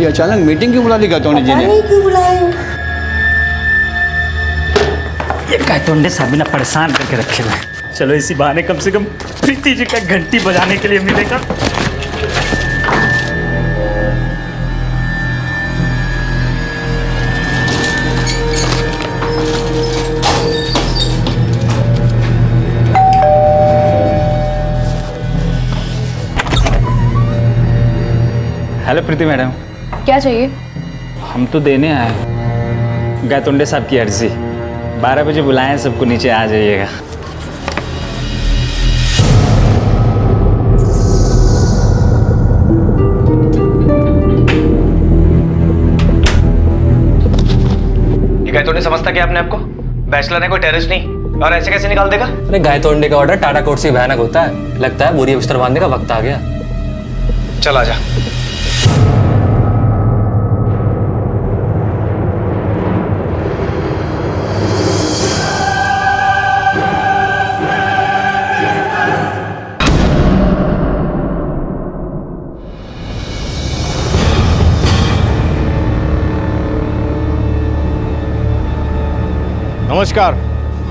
ये अचानक मीटिंग क्यों बुला ली गायतोंडे जी ने? नहीं क्यों बुलाए? ये गायतोंडे साहब भी ना परेशान करके रखे हुए हैं। चलो इसी बहाने कम से कम प्रीति जी का घंटी बजाने के लिए मिलेगा। हेलो प्रीति मैडम। क्या चाहिए? हम तो देने आए गायतोंडे साहब की अर्जी। 12 बजे बुलाएं सबको, नीचे आ जाइएगा। ये गायतोंडे समझता क्या आपने आपको? बैचलर है, कोई टेररिस्ट नहीं। और ऐसे कैसे निकाल देगा? अरे गायतोंडे का ऑर्डर टाटा कोर्ट से भयानक होता है। लगता है बोरी बिस्तर बांधने का वक्त आ गया। चल आजा। नमस्कार।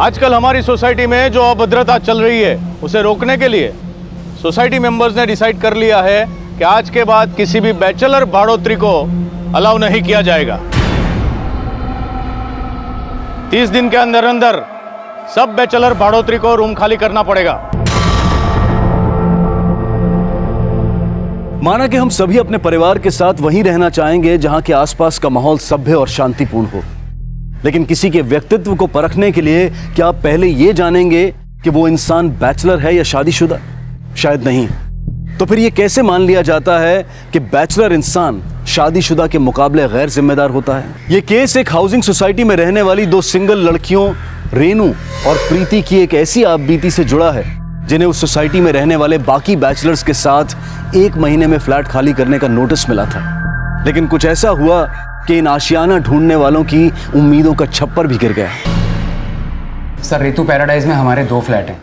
आजकल हमारी सोसाइटी में जो अभद्रता चल रही है उसे रोकने के लिए सोसाइटी मेंबर्स ने डिसाइड कर लिया है कि आज के बाद किसी भी बैचलर भाड़ोत्री को अलाउ नहीं किया जाएगा। 30 दिन के अंदर अंदर सब बैचलर भाड़ोत्री को रूम खाली करना पड़ेगा। माना कि हम सभी अपने परिवार के साथ वहीं रहना चाहेंगे जहां के आसपास का माहौल सभ्य और शांतिपूर्ण हो, लेकिन किसी के व्यक्तित्व को परखने के लिए क्या आप पहले ये जानेंगे कि वो इंसान बैचलर है या शादीशुदा? शायद नहीं। तो फिर ये कैसे मान लिया जाता है कि बैचलर इंसान शादीशुदा के मुकाबले गैर जिम्मेदार होता है? ये केस एक हाउसिंग सोसाइटी में रहने वाली 2 सिंगल लड़कियों रेनू और प्रीति की एक ऐसी आपबीती से जुड़ा है जिन्हें उस सोसाइटी में रहने वाले बाकी बैचलर्स के साथ 1 महीने में फ्लैट खाली करने का नोटिस मिला था। लेकिन कुछ ऐसा हुआ कि इन आशियाना ढूंढने वालों की उम्मीदों का छप्पर भी गिर गया। सर, रितु पैराडाइज में हमारे 2 फ्लैट हैं।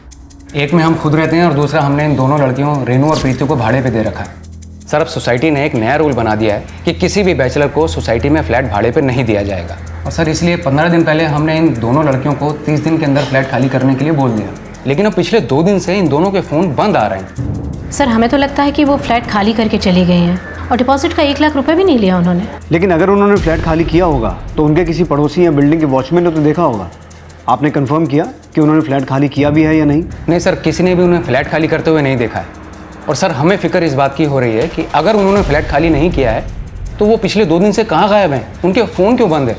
एक में हम खुद रहते हैं और दूसरा हमने इन दोनों लड़कियों रेनू और प्रीति को भाड़े पे दे रखा है। सर, अब सोसाइटी ने एक नया रूल बना दिया है कि किसी भी बैचलर को सोसाइटी में फ्लैट भाड़े पे नहीं दिया जाएगा। और सर, इसलिए 15 दिन पहले हमने इन दोनों लड़कियों को 30 दिन के अंदर फ्लैट खाली करने के लिए बोल दिया। लेकिन अब पिछले 2 दिन से इन दोनों के फ़ोन बंद आ रहे हैं। सर, हमें तो लगता है कि वो फ्लैट खाली करके चली गई हैं और डिपॉजिट का 1 लाख रुपए भी नहीं लिया उन्होंने। लेकिन अगर उन्होंने फ्लैट खाली किया होगा तो उनके किसी पड़ोसी या बिल्डिंग के वॉचमैन ने तो देखा होगा। आपने कंफर्म किया कि उन्होंने फ्लैट खाली किया भी है या नहीं? नहीं सर, किसी ने भी उन्हें फ्लैट खाली करते हुए नहीं देखा है। और सर, हमें फिक्र इस बात की हो रही है कि अगर उन्होंने फ्लैट खाली नहीं किया है तो वो पिछले 2 दिन से कहाँ गायब हैं? उनके फ़ोन क्यों बंद है?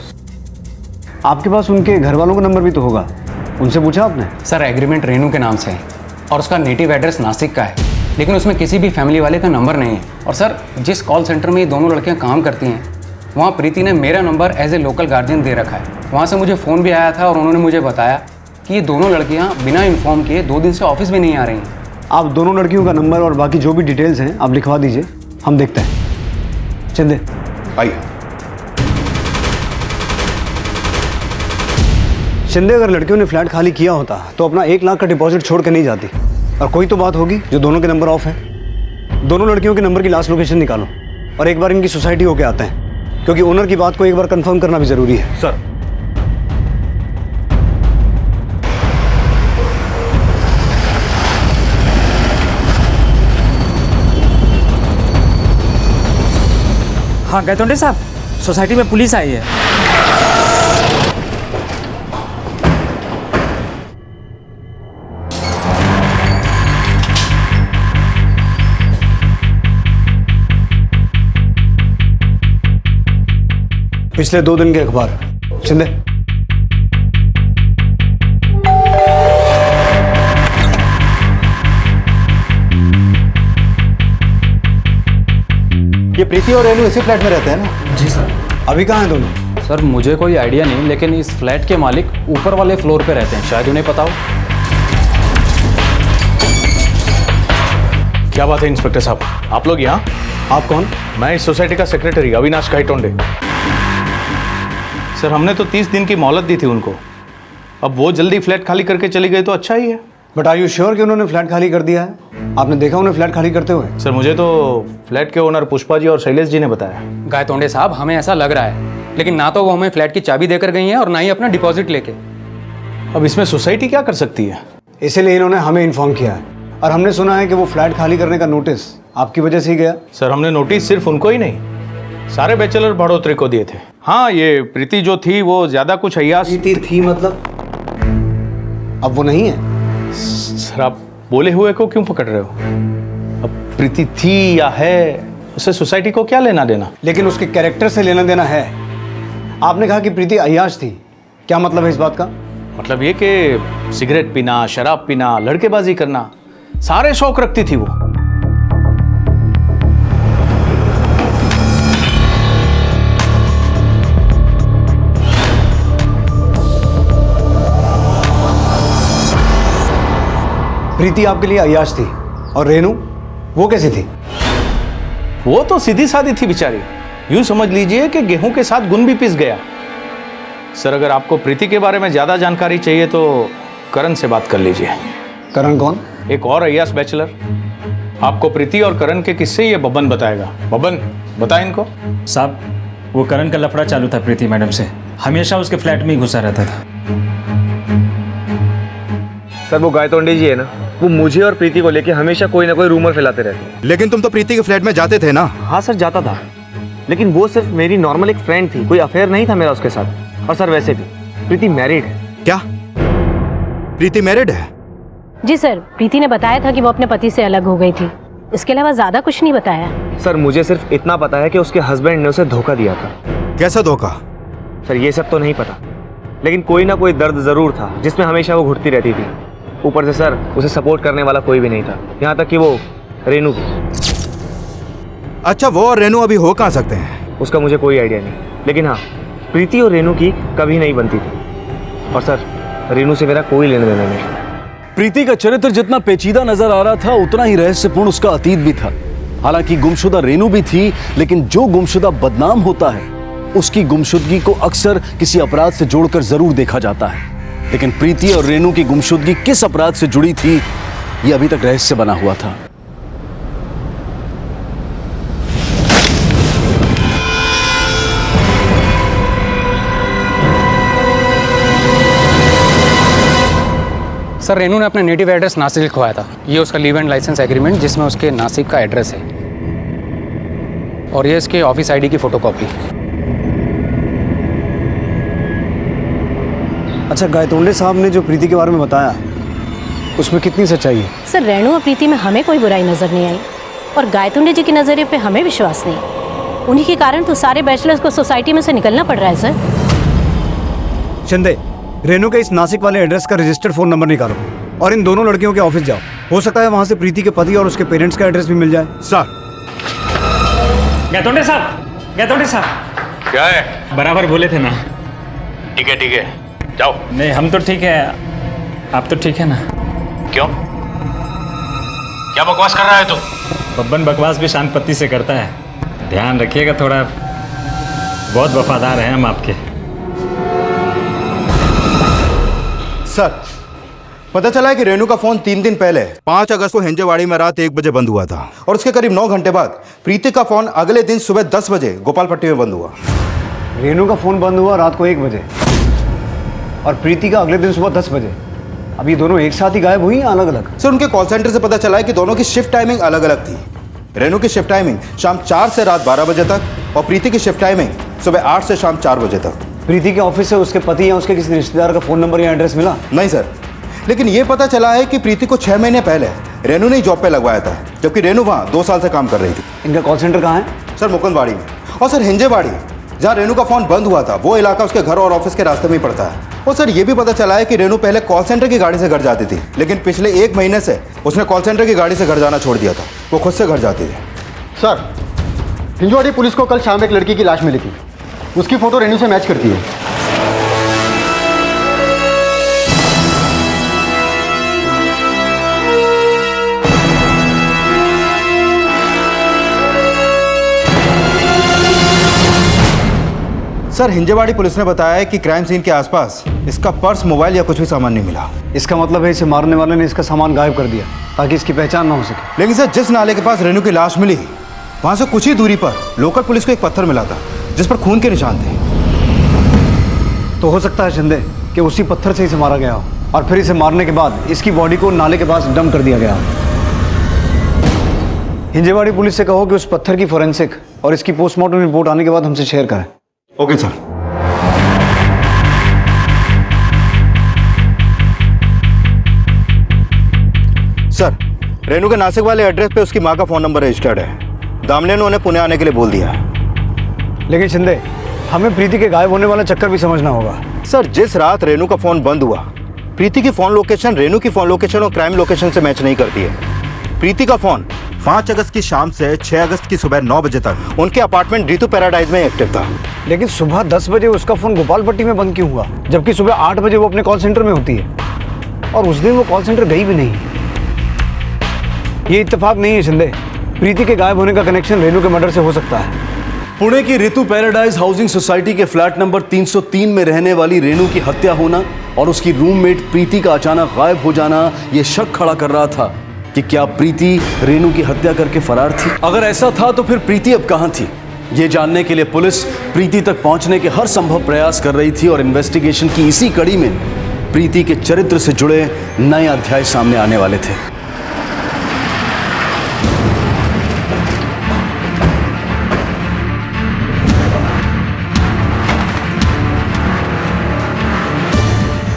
आपके पास उनके घर वालों का नंबर भी तो होगा, उनसे पूछा आपने? सर, एग्रीमेंट रेनू के नाम से है और उसका नेटिव एड्रेस नासिक का है, लेकिन उसमें किसी भी फैमिली वाले का नंबर नहीं है। और सर, जिस कॉल सेंटर में ये दोनों लड़कियां काम करती हैं वहाँ प्रीति ने मेरा number as a local guardian दे रखा है। वहाँ से मुझे फ़ोन भी आया था और उन्होंने मुझे बताया कि ये दोनों लड़कियाँ बिना इन्फॉर्म किए 2 दिन से ऑफिस भी नहीं आ रही हैं। आप दोनों लड़कियों का नंबर और बाकी जो भी डिटेल्स हैं आप लिखवा दीजिए, हम देखते हैं। चंदे आइए। शिंदे, अगर लड़कियों ने फ्लैट खाली किया होता तो अपना 1 लाख का डिपॉजिट छोड़ के नहीं जाती। और कोई तो बात होगी जो दोनों के नंबर ऑफ है। दोनों लड़कियों के नंबर की लास्ट लोकेशन निकालो और एक बार इनकी सोसाइटी होके आते हैं, क्योंकि ओनर की बात को एक बार कंफर्म करना भी जरूरी है। सर, हाँ गायतोंडे साहब, सोसाइटी में पुलिस आई है। पिछले 2 दिन के अखबार। शिंदे, ये प्रीति और रेनू इसी फ्लैट में रहते हैं ना? जी सर। अभी कहाँ हैं दोनों? सर, मुझे कोई आइडिया नहीं, लेकिन इस फ्लैट के मालिक ऊपर वाले फ्लोर पे रहते हैं, शायद उन्हें पता हो। क्या बात है इंस्पेक्टर साहब, आप लोग यहाँ? आप कौन? मैं इस सोसाइटी का सेक्रेटरी अविनाश गायतोंडे। सर, हमने तो 30 दिन की मोहलत दी थी उनको। अब वो जल्दी फ्लैट खाली करके चली गई तो अच्छा ही है। बट आर यू श्योर कि उन्होंने फ्लैट खाली कर दिया है? आपने देखा उन्हें फ्लैट खाली करते हुए? सर मुझे तो फ्लैट के ओनर पुष्पा जी और शैलेश जी ने बताया। गायतोंडे साहब, हमें ऐसा लग रहा है, लेकिन ना तो वो हमें फ्लैट की चाबी देकर गई हैं और ना ही अपना डिपॉजिट लेके। अब इसमें सोसाइटी क्या कर सकती है? इसीलिए इन्होंने हमें इन्फॉर्म किया है, और हमने सुना है कि वो फ्लैट खाली करने का नोटिस आपकी वजह से ही गया। सर हमने नोटिस सिर्फ उनको ही नहीं, सारे बैचलर बढ़ोतरी को दिए थे। हाँ, ये प्रीति जो थी वो ज्यादा कुछ अय्यास थी मतलब? अब वो नहीं है? सर आप बोले हुए को क्यों पकड़ रहे हो? अब प्रीति थी या है, उससे सोसाइटी को क्या लेना देना? लेकिन उसके कैरेक्टर से लेना देना है। आपने कहा कि प्रीति अय्याश थी, क्या मतलब है इस बात का? मतलब ये कि सिगरेट पीना, शराब पीना, लड़केबाजी करना, सारे शौक रखती थी वो। प्रीति आपके लिए अय्याश थी, और रेनू वो कैसी थी? वो तो सीधी सादी थी बेचारी, यूं समझ लीजिए कि गेहूं के साथ गुण भी पिस गया। सर अगर आपको प्रीति के बारे में ज्यादा जानकारी चाहिए तो करण से बात कर लीजिए। करण कौन? एक और अय्याश बैचलर। आपको प्रीति और करण के किस्से ये बब्बन बताएगा। बब्बन बता इनको। साहब, वो करण का लफड़ा चालू था प्रीति मैडम से, हमेशा उसके फ्लैट में ही घुसा रहता था। सर वो गायतोंडे जी है ना, वो मुझे और प्रीति को लेके हमेशा कोई ना कोई रूमर फैलाते रहते हैं। लेकिन तुम तो प्रीति के फ्लैट में जाते थे ना? हाँ सर जाता था, लेकिन वो सिर्फ मेरी नॉर्मल एक फ्रेंड थी, कोई अफेयर नहीं था मेरा उसके साथ। और सर वैसे भी प्रीति मैरिड है। क्या प्रीति मैरिड है? जी सर, प्रीति ने बताया था कि वो अपने पति से अलग हो गई थी, इसके अलावा ज़्यादा कुछ नहीं बताया। सर मुझे सिर्फ इतना पता है कि उसके हस्बैंड ने उसे धोखा दिया था। कैसा धोखा? सर ये सब तो नहीं पता, लेकिन कोई ना कोई दर्द जरूर था जिसमें हमेशा वो घुटती रहती थी। ऊपर से सर उसे सपोर्ट करने वाला कोई भी नहीं था, यहाँ तक कि वो रेनू भी। अच्छा, वो और रेनू अभी हो कहाँ सकते हैं? उसका मुझे कोई आइडिया नहीं, लेकिन हाँ प्रीति और रेनू की कभी नहीं बनती थी। और सर रेनू से मेरा कोई लेना देना नहीं। प्रीति का चरित्र जितना पेचीदा नजर आ रहा था, उतना ही रहस्यपूर्ण उसका अतीत भी था। हालांकि गुमशुदा रेनू भी थी, लेकिन जो गुमशुदा बदनाम होता है उसकी गुमशुदगी को अक्सर किसी अपराध से जोड़कर जरूर देखा जाता है। लेकिन प्रीति और रेनू की गुमशुदगी किस अपराध से जुड़ी थी, यह अभी तक रहस्य बना हुआ था। सर रेनू ने अपना नेटिव एड्रेस नासिक लिखवाया था। ये उसका लीव एंड लाइसेंस एग्रीमेंट जिसमें उसके नासिक का एड्रेस है, और ये इसके ऑफिस आईडी की फोटोकॉपी। अच्छा, गायतोंडे साहब ने जो प्रीति के बारे में बताया उसमें कितनी सच्चाई है? सर रेणु और प्रीति में हमें कोई बुराई नज़र नहीं आई, और गायतोंडे जी के नज़रिए पे हमें विश्वास नहीं। उन्हीं के कारण तो सारे बैचलर्स को सोसाइटी में से निकलना पड़ रहा है सर। चंदे, रेनू के इस नासिक वाले एड्रेस का रजिस्टर्ड फ़ोन नंबर निकालो और इन दोनों लड़कियों के ऑफिस जाओ। हो सकता है वहाँ से प्रीति के पति और उसके पेरेंट्स का एड्रेस भी मिल जाए। सर। गायतोंडे साहब, गायतोंडे साहब। क्या है? बराबर बोले थे ना। ठीक है, जाओ। नहीं, हम तो ठीक है, आप तो ठीक है ना? क्यों? क्या बकवास कर रहा है तू? बब्बन बकवास भी शांत पत्ती से करता है, ध्यान रखिएगा थोड़ा, बहुत वफादार हैं हम आपके। सर, पता चला है कि रेनू का फोन 3 दिन पहले 5 अगस्त को हिंजेवाड़ी में रात 1 बजे बंद हुआ था, और उसके करीब 9 घंटे बाद प्रीति का फोन अगले दिन सुबह 10 बजे गोपालपट्टी में बंद हुआ। रेनू का फ़ोन बंद हुआ रात को 1 बजे और प्रीति का अगले दिन सुबह 10 बजे। अब ये दोनों एक साथ ही गायब हुई या अलग अलग? सर, उनके कॉल सेंटर से पता चला है कि दोनों की शिफ्ट टाइमिंग अलग अलग थी। रेनू की शिफ्ट टाइमिंग शाम 4 से रात 12 बजे तक, और प्रीति की शिफ्ट टाइमिंग सुबह 8 से शाम 4 बजे तक। प्रीति के ऑफिस से उसके पति या उसके किसी रिश्तेदार का फ़ोन नंबर या एड्रेस मिला? नहीं सर, लेकिन ये पता चला है कि प्रीति को 6 महीने पहले रेनू ने जॉब पे लगवाया था, जबकि रेनू वहाँ 2 साल से काम कर रही थी। इनका कॉल सेंटर कहाँ है? सर मुकुंदवाड़ी में। और सर हिंजेवाड़ी, जहाँ रेनू का फोन बंद हुआ था, वो इलाका उसके घर और ऑफिस के रास्ते में ही पड़ता है। और सर ये भी पता चला है कि रेनू पहले कॉल सेंटर की गाड़ी से घर जाती थी, लेकिन पिछले 1 महीने से उसने कॉल सेंटर की गाड़ी से घर जाना छोड़ दिया था, वो खुद से घर जाती थी। सर, हिंजवाड़ी पुलिस को कल शाम एक लड़की की लाश मिली थी, उसकी फोटो रेनू से मैच करती है। सर हिंजेवाड़ी पुलिस ने बताया है कि क्राइम सीन के आसपास इसका पर्स, मोबाइल या कुछ भी सामान नहीं मिला। इसका मतलब है इसे मारने वाले ने इसका सामान गायब कर दिया ताकि इसकी पहचान ना हो सके। लेकिन सर, जिस नाले के पास रेनू की लाश मिली, वहां से कुछ ही दूरी पर लोकल पुलिस को एक पत्थर मिला था जिस पर खून के निशान थे। तो हो सकता है शिंदे कि उसी पत्थर से इसे मारा गया हो और फिर इसे मारने के बाद इसकी बॉडी को नाले के पास डंप कर दिया गया हो। हिंजेवाड़ी पुलिस से कहो कि उस पत्थर की फोरेंसिक और इसकी पोस्टमार्टम रिपोर्ट आने के बाद हमसे शेयर करें। Okay sir. सर, रेनू के नासिक वाले एड्रेस पे उसकी माँ का फोन नंबर रजिस्टर्ड है। दामने ने उन्हें पुणे आने के लिए बोल दिया है। लेकिन शिंदे, हमें प्रीति के गायब होने वाला चक्कर भी समझना होगा। सर, जिस रात रेनू का फोन बंद हुआ, प्रीति की फोन लोकेशन रेनू की फोन लोकेशन और क्राइम लोकेशन से मैच नहीं करती है। प्रीति का फोन 5 अगस्त की शाम से 6 अगस्त की सुबह 9 बजे तक उनके अपार्टमेंट ऋतु पैराडाइज में एक्टिव था। लेकिन सुबह 10 बजे उसका फोन गोपालपट्टी में बंद क्यों हुआ, जबकि सुबह 8 बजे वो अपने कॉल सेंटर में होती है और उस दिन वो कॉल सेंटर गई भी नहीं। ये इत्तेफाक नहीं है शिंदे। प्रीति के गायब होने का कनेक्शन रेनू के मर्डर से हो सकता है। पुणे की ऋतु पैराडाइज हाउसिंग सोसाइटी के फ्लैट नंबर 303 में रहने वाली रेनू की हत्या होना और उसकी रूममेट प्रीति का अचानक गायब हो जाना यह शक खड़ा कर रहा था कि क्या प्रीति रेनू की हत्या करके फरार थी। अगर ऐसा था तो फिर प्रीति अब कहां थी, ये जानने के लिए पुलिस प्रीति तक पहुंचने के हर संभव प्रयास कर रही थी और इन्वेस्टिगेशन की इसी कड़ी में प्रीति के चरित्र से जुड़े नए अध्याय सामने आने वाले थे।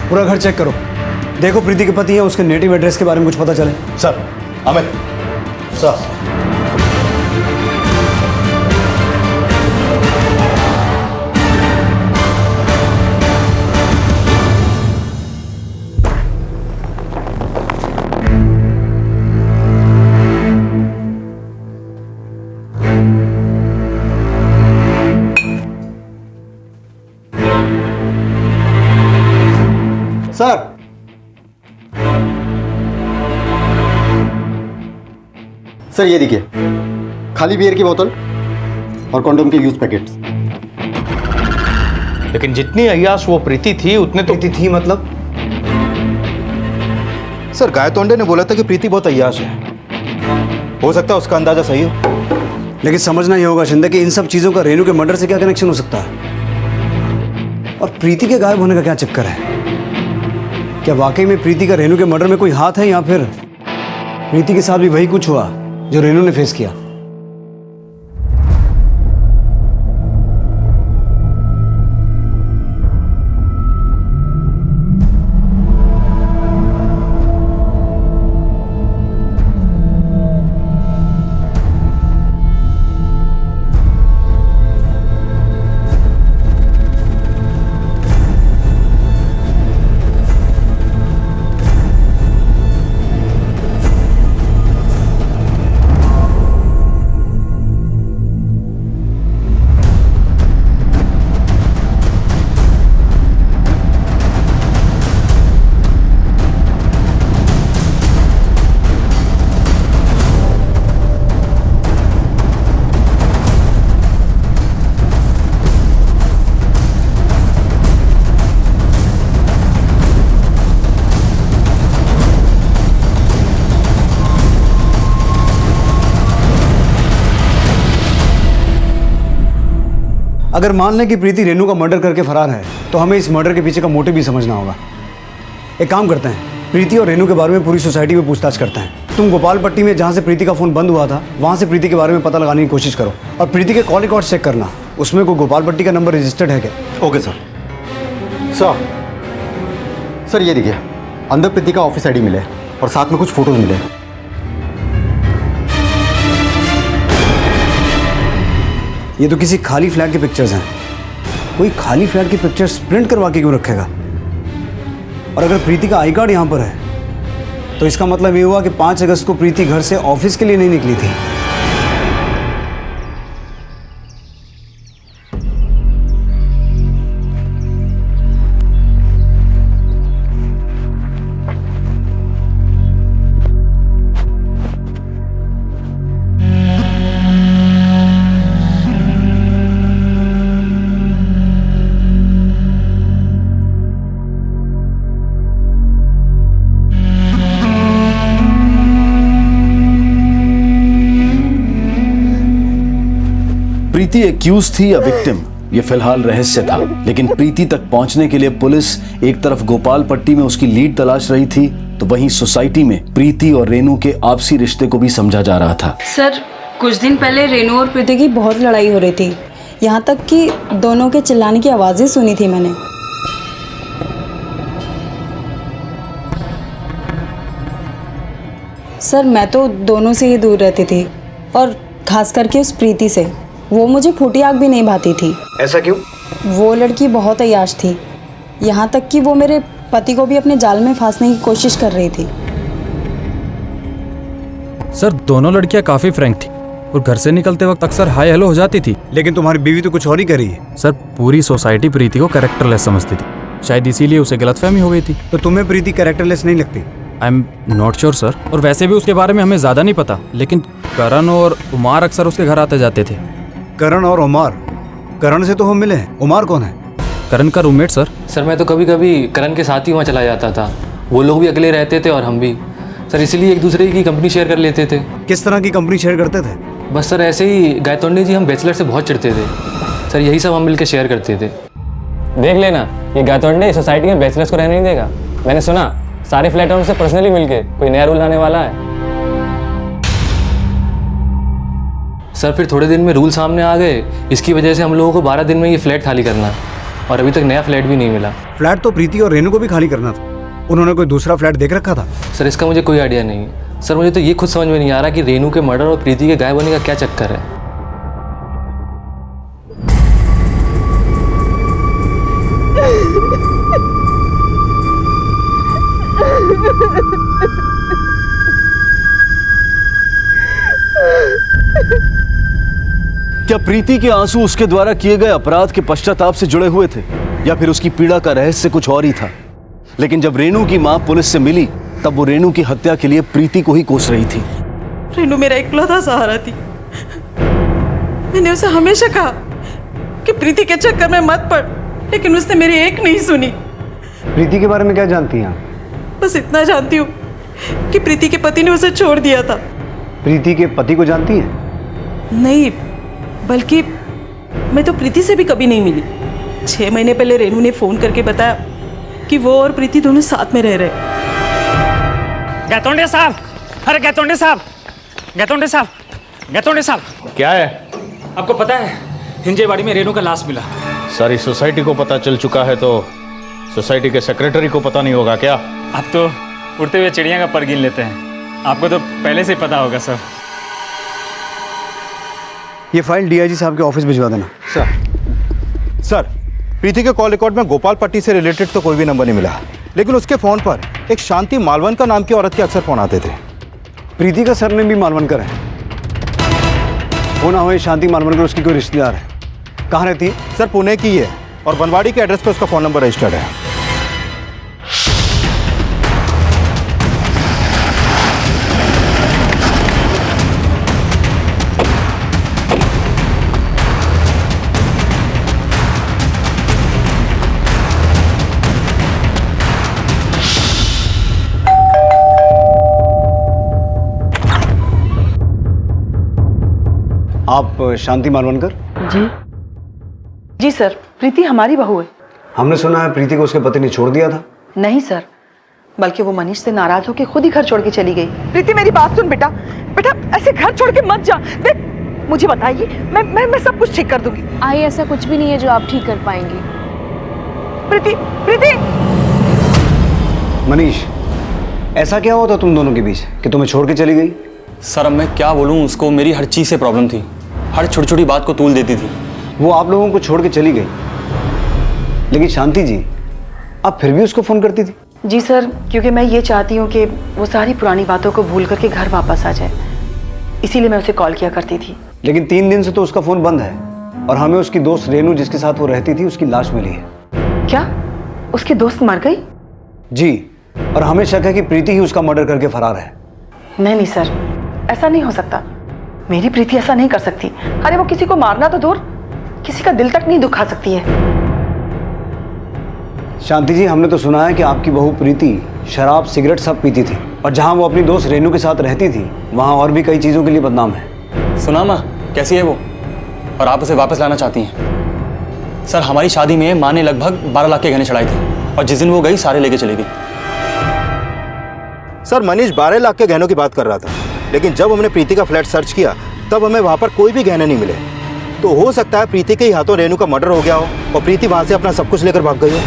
पूरा घर चेक करो, देखो प्रीति के पति है उसके नेटिव एड्रेस के बारे में कुछ पता चले। Sir, Amit sir. Sir, sir ये देखिए, खाली बियर की बोतल और कंडोम के यूज पैकेट्स। लेकिन जितनी अय्याश वो प्रीति थी उतने तो प्रीति थी मतलब? सर, गायतोंडे ने बोला था कि प्रीति बहुत अय्याश है। हो सकता है उसका अंदाजा सही हो। लेकिन समझना ही होगा शिंदे कि इन सब चीजों का रेनू के मर्डर से क्या कनेक्शन हो सकता है और प्रीति के गायब होने का क्या चक्कर है। क्या वाकई में प्रीति का रेनू के मर्डर में कोई हाथ है या फिर प्रीति के साथ भी वही कुछ हुआ जो रेनू ने फेस किया। अगर मान लें कि प्रीति रेनू का मर्डर करके फरार है तो हमें इस मर्डर के पीछे का मोटिव भी समझना होगा। एक काम करते हैं, प्रीति और रेनू के बारे में पूरी सोसाइटी में पूछताछ करते हैं। तुम गोपालपट्टी में जहाँ से प्रीति का फ़ोन बंद हुआ था वहाँ से प्रीति के बारे में पता लगाने की कोशिश करो और प्रीति के कॉल रिकॉर्ड चेक करना, उसमें कोई गोपालपट्टी का नंबर रजिस्टर्ड है क्या। Okay sir. सर ये देखिए, अंदर प्रीति का ऑफिस आईडी मिले और साथ में कुछ फोटोज मिले। ये तो किसी खाली फ्लैट की पिक्चर्स हैं। कोई खाली फ्लैट की पिक्चर्स प्रिंट करवा के क्यों रखेगा। और अगर प्रीति का आई कार्ड यहाँ पर है तो इसका मतलब ये हुआ कि 5 अगस्त को प्रीति घर से ऑफिस के लिए नहीं निकली थी। प्रीति एक्यूज थी या विक्टिम, ये फिलहाल रहस्य था। लेकिन प्रीति तक पहुंचने के लिए पुलिस एक तरफ गोपाल पट्टी में उसकी लीड तलाश रही थी, तो वहीं सोसाइटी में प्रीति और रेनू के आपसी रिश्ते को भी समझा जा रहा था। सर, कुछ दिन पहले रेनू और प्रीति की बहुत लड़ाई हो रही थी, यहाँ तक कि दोनों के चिल्लाने की आवाज़ें सुनी थी मैंने। सर, मैं तो दोनों से ही दूर रहती थी, और खास करके उस प्रीति से। वो मुझे फूटी आग भी नहीं भाती थी। ऐसा क्यों? वो लड़की बहुत अय्याश थी, यहाँ तक कि वो मेरे पति को भी अपने जाल में फांसने की कोशिश कर रही थी। सर, दोनों लड़कियां काफ़ी फ्रैंक थी और घर से निकलते वक्त अक्सर हाय हेलो हो जाती थी। लेकिन तुम्हारी बीवी तो कुछ और ही कर रही है। सर, पूरी सोसाइटी प्रीति को कैरेक्टरलेस समझती थी, शायद इसीलिए उसे गलतफहमी हो गई थी। तो तुम्हें प्रीति कैरेक्टरलेस नहीं लगती? I am not sure sir, और वैसे भी उसके बारे में हमें ज़्यादा नहीं पता, लेकिन करण और उमार अक्सर उसके घर आते जाते थे। करण और उमार? करण से तो हम मिले हैं, उमार कौन है? करण का रूममेट सर। सर, मैं तो कभी कभी करण के साथ ही वहाँ चला जाता था। वो लोग भी अकेले रहते थे और हम भी सर, इसीलिए एक दूसरे की कंपनी शेयर कर लेते थे। किस तरह की कंपनी शेयर करते थे? बस सर, ऐसे ही गायतोंडे जी हम बैचलर से बहुत चिढ़ते थे सर, यही सब हम मिलकर शेयर करते थे। देख लेना, ये गायतोंडे सोसाइटी में बैचलर्स को रहने नहीं देगा। मैंने सुना सारे फ्लैट ओनर से पर्सनली मिलके कोई नया रूल लाने वाला है। सर, फिर थोड़े दिन में रूल सामने आ गए, इसकी वजह से हम लोगों को 12 दिन में ये फ्लैट खाली करना, और अभी तक नया फ्लैट भी नहीं मिला। फ्लैट तो प्रीति और रेनू को भी खाली करना था। उन्होंने कोई दूसरा फ्लैट देख रखा था? सर, इसका मुझे कोई आइडिया नहीं सर। मुझे तो ये खुद समझ में नहीं आ रहा कि रेनू के मर्डर और प्रीति के गायब होने का क्या चक्कर है। क्या प्रीति के आंसू उसके द्वारा किए गए अपराध के पश्चाताप से जुड़े हुए थे, या फिर उसकी पीड़ा का रहस्य कुछ और ही था? लेकिन जब रेनू की मां पुलिस से मिली, तब वो रेनू की हत्या के लिए प्रीति को ही कोस रही थी। रेनू मेरा इकलौता सहारा थी। मैंने उसे हमेशा कहा कि प्रीति के चक्कर में मत पड़, लेकिन उसने मेरी एक नहीं सुनी। प्रीति के बारे में क्या जानती हैं आप? बस इतना जानती हूँ कि प्रीति के पति ने उसे छोड़ दिया था। प्रीति के पति को जानती हैं? नहीं, बल्कि मैं तो प्रीति से भी कभी नहीं मिली। 6 महीने पहले रेनू ने फोन करके बताया कि वो और प्रीति दोनों साथ में रह रहे। गायतोंडे साहब, अरे गायतोंडे साहब, गायतोंडे साहब, गायतोंडे साहब। क्या है? आपको पता है हिंजेवाड़ी में रेनू का लाश मिला। सारी सोसाइटी को पता चल चुका है, तो सोसाइटी के सेक्रेटरी को पता नहीं होगा क्या? आप तो उड़ते हुए चिड़िया का पर गिन लेते हैं, आपको तो पहले से ही पता होगा सर। ये फाइल डीआईजी साहब के ऑफिस भिजवा देना। सर, प्रीति के कॉल रिकॉर्ड में गोपाल पट्टी से रिलेटेड तो कोई भी नंबर नहीं मिला, लेकिन उसके फोन पर एक शांति मालवनकर नाम की औरत के अक्सर फोन आते थे। प्रीति का सरनेम भी मालवनकर है। वो ना हो शांति मालवनकर उसकी कोई रिश्तेदार है। कहाँ रहती है? सर, पुणे की है, और बनवाड़ी के एड्रेस पर उसका फोन नंबर रजिस्टर्ड है। आप शांति मालवनकर? जी सर, प्रीति हमारी बहू है। हमने सुना है प्रीति को उसके पति ने छोड़ दिया था। नहीं सर, बल्कि वो मनीष से नाराज होकर खुद ही घर छोड़ के चली गई। प्रीति, मेरी बात सुन बेटा। बेटा, ऐसे घर छोड़ के मत जा। देख, मुझे बताइए, मैं सब कुछ ठीक कर दूंगी। आई, ऐसा कुछ भी नहीं है जो आप ठीक कर पाएंगी। प्रीति, प्रीति। मनीष, ऐसा क्या हुआ था तुम दोनों के बीच कि तुम्हें छोड़ के चली गई? सर, अब मैं क्या बोलूँ, उसको मेरी हर चीज़ से प्रॉब्लम थी, हर छोटी छोटी बात को तूल देती थी। वो आप लोगों को छोड़ के चली गई, लेकिन शांति जी आप फिर भी उसको फ़ोन करती थी? जी सर, क्योंकि मैं ये चाहती हूँ कि वो सारी पुरानी बातों को भूल करके घर वापस आ जाए, इसीलिए मैं उसे कॉल किया करती थी। लेकिन 3 दिन से तो उसका फ़ोन बंद है, और हमें उसकी दोस्त रेनू जिसके साथ वो रहती थी उसकी लाश मिली है। क्या उसकी दोस्त मर गई? जी, और हमें शक है कि प्रीति ही उसका मर्डर करके फरार है। नहीं सर, ऐसा नहीं हो सकता। मेरी प्रीति ऐसा नहीं कर सकती। अरे वो किसी को मारना तो दूर, किसी का दिल तक नहीं दुखा सकती है। शांति जी, हमने तो सुना है कि आपकी बहू प्रीति शराब सिगरेट सब पीती थी, और जहां वो अपनी दोस्त रेनू के साथ रहती थी वहां और भी कई चीज़ों के लिए बदनाम है। सुना माँ, कैसी है वो? और आप उसे वापस लाना चाहती हैं। सर, हमारी शादी में माँ ने लगभग 12 लाख के गहने चढ़ाए थे और जिस दिन वो गई सारे लेके चली गई। सर, मनीष 12 लाख के गहनों की बात कर रहा था, लेकिन जब हमने प्रीति का फ्लैट सर्च किया तब हमें वहां पर कोई भी गहने नहीं मिले। तो हो सकता है प्रीति के ही हाथों रेनू का मर्डर हो गया हो और प्रीति वहां से अपना सब कुछ लेकर भाग गई हो।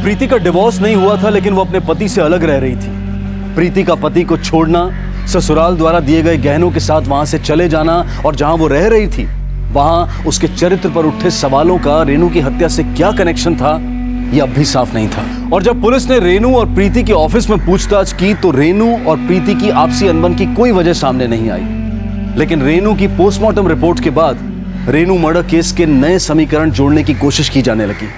प्रीति का डिवोर्स नहीं हुआ था, लेकिन वो अपने पति से अलग रह रही थी। प्रीति का पति को छोड़ना, ससुराल द्वारा दिए गए गहनों के साथ वहां से चले जाना और जहां वो रह रही थी वहां उसके चरित्र पर उठे सवालों का रेनू की हत्या से क्या कनेक्शन था, यह अब भी साफ नहीं था। और जब पुलिस ने रेनू और प्रीति के ऑफिस में पूछताछ की तो रेनू और प्रीति की आपसी अनबन की कोई वजह सामने नहीं आई। लेकिन रेनू की पोस्टमार्टम रिपोर्ट के बाद रेनू मर्डर केस के नए समीकरण जोड़ने की कोशिश की जाने लगी।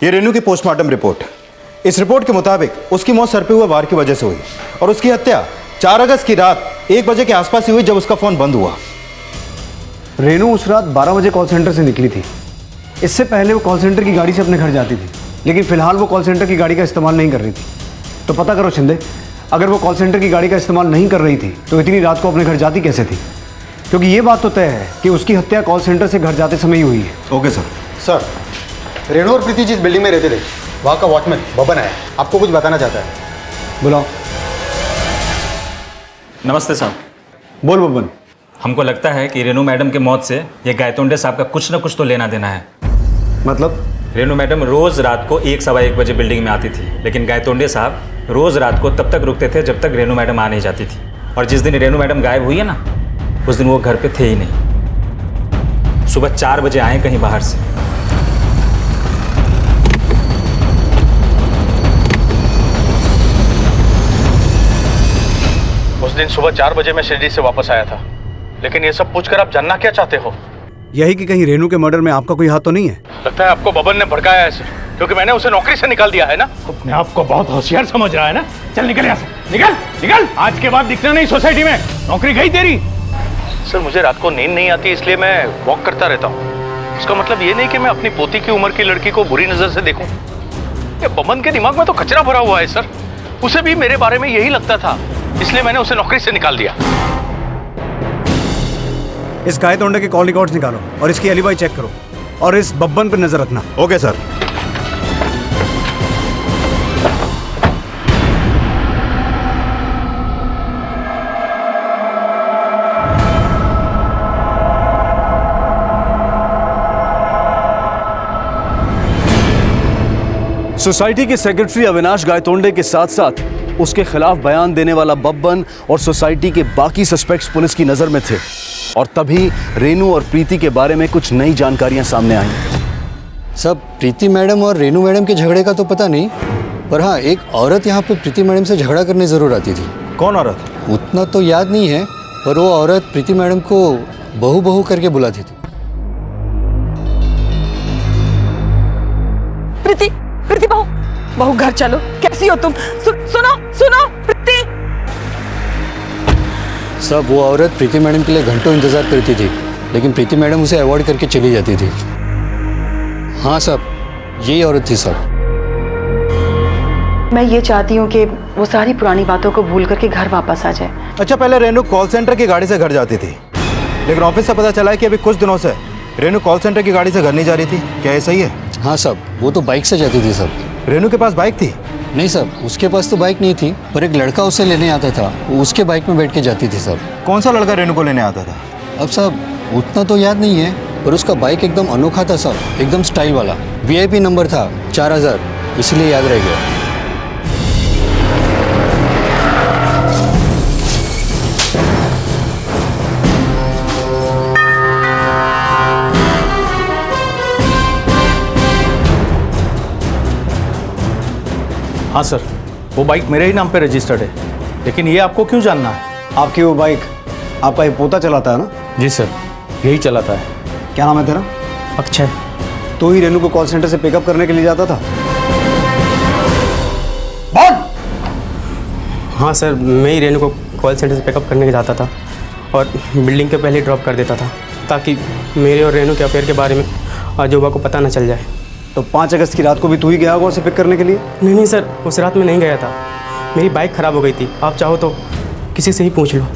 ये रेनू की पोस्टमार्टम रिपोर्ट। इस रिपोर्ट के मुताबिक उसकी मौत सर पे हुए वार की वजह से हुई और उसकी हत्या 4 अगस्त की रात 1 बजे के आसपास ही हुई, जब उसका फोन बंद हुआ। रेनू उस रात 12 बजे कॉल सेंटर से निकली थी। इससे पहले वो कॉल सेंटर की गाड़ी से अपने घर जाती थी, लेकिन फिलहाल वो कॉल सेंटर की गाड़ी का इस्तेमाल नहीं कर रही थी। तो पता करो शिंदे, अगर वो कॉल सेंटर की गाड़ी का इस्तेमाल नहीं कर रही थी तो इतनी रात को अपने घर जाती कैसे थी? क्योंकि ये बात तो तय है कि उसकी हत्या कॉल सेंटर से घर जाते समय ही हुई है। Okay sir. सर, रेनू और प्रीति जिस बिल्डिंग में रहते थे वहाँ का वॉचमैन बबन आया, आपको कुछ बताना चाहता है। बुलाओ। नमस्ते साहब। बोल बबन। हमको लगता है कि रेनू मैडम के मौत से ये गायतोंडे साहब का कुछ न कुछ तो लेना देना है। मतलब? रेनू मैडम रोज रात को 1 सवा 1 बजे बिल्डिंग में आती थी, लेकिन गायतोंडे साहब रोज रात को तब तक रुकते थे जब तक रेनू मैडम आ नहीं जाती थी। और जिस दिन रेनू मैडम गायब हुई है ना, उस दिन वो घर पे थे ही नहीं। सुबह 4 बजे आए कहीं बाहर से। उस दिन सुबह 4 बजे मैं शिरडी से वापस आया था, लेकिन ये सब पूछकर आप जानना क्या चाहते हो? यही कि कहीं रेनू के मर्डर में आपका कोई हाथ तो नहीं है? लगता है आपको बबन ने भड़काया है, क्योंकि मैंने उसे नौकरी से निकाल दिया है ना। अपने आप को बहुत होशियार समझ रहा है ना। चल निकल यहाँ से, निकल निकल। आज के बाद दिखना नहीं सोसाइटी में, नौकरी गई तेरी। सर, मुझे रात को नींद नहीं आती, इसलिए मैं वॉक करता रहता हूँ। उसका मतलब ये नहीं कि मैं अपनी पोती की उम्र की लड़की को बुरी नजर से देखूं। ये बबन के दिमाग में तो कचरा भरा हुआ है सर। उसे भी मेरे बारे में यही लगता था, इसलिए मैंने उसे नौकरी से निकाल दिया। इस गायतोंडे के कॉल रिकॉर्ड्स निकालो और इसकी एलिबाई चेक करो और इस बब्बन पर नजर रखना। Okay sir. सोसाइटी के सेक्रेटरी अविनाश गायतोंडे के साथ साथ उसके खिलाफ बयान देने वाला बब्बन और सोसाइटी के बाकी सस्पेक्ट्स पुलिस की नजर में थे। और तभी रेनू और प्रीति के बारे में कुछ नई जानकारियां सामने आई। सब प्रीति मैडम और रेनू मैडम के झगड़े का तो पता नहीं, पर हाँ, एक औरत यहाँ पे प्रीति मैडम से झगड़ा करने जरूर आती थी। कौन औरत? उतना तो याद नहीं है, पर वो औरत प्रीति मैडम को बहू बहू करके बुलाती थी। प्रीति, प्रीति बहू, बहू घर चलो। कैसी हो तुम? सुनो सुनो प्रीति। सब वो औरत प्रीति मैडम के लिए घंटों इंतजार करती थी, लेकिन प्रीति मैडम उसे अवॉइड करके चली जाती थी। हाँ सब, यही औरत थी सब। मैं ये चाहती हूँ कि वो सारी पुरानी बातों को भूल करके घर वापस आ जाए। अच्छा, पहले रेनू कॉल सेंटर की गाड़ी से घर जाती थी, लेकिन ऑफिस से पता चला है कि अभी कुछ दिनों से रेनू कॉल सेंटर की गाड़ी से घर नहीं जा रही थी। क्या ये सही है? हाँ सब, वो तो बाइक से जाती थी सब। रेनू के पास बाइक थी? नहीं सब, उसके पास तो बाइक नहीं थी, पर एक लड़का उसे लेने आता था, वो उसके बाइक में बैठ के जाती थी सब। कौन सा लड़का रेनू को लेने आता था? अब सब उतना तो याद नहीं है, पर उसका बाइक एकदम अनोखा था सब, एकदम स्टाइल वाला। VIP नंबर था 4000, इसलिए याद रह गया। हाँ सर, वो बाइक मेरे ही नाम पे रजिस्टर्ड है, लेकिन ये आपको क्यों जानना है? आपकी वो बाइक आपका ये पोता चलाता है ना? जी सर, यही चलाता है। क्या नाम है तेरा? अक्षय। तो ही रेनू को कॉल सेंटर से पिकअप करने के लिए जाता था? हाँ सर, मैं ही रेनू को कॉल सेंटर से पिकअप करने के जाता था और बिल्डिंग के पहले ड्रॉप कर देता था, ताकि मेरे और रेनू के अफेयर के बारे में आजोबा को पता न चल जाए। तो 5 अगस्त की रात को भी तू ही गया होगा उसे पिक करने के लिए? नहीं सर, उस रात में नहीं गया था। मेरी बाइक ख़राब हो गई थी। आप चाहो तो किसी से ही पूछ लो।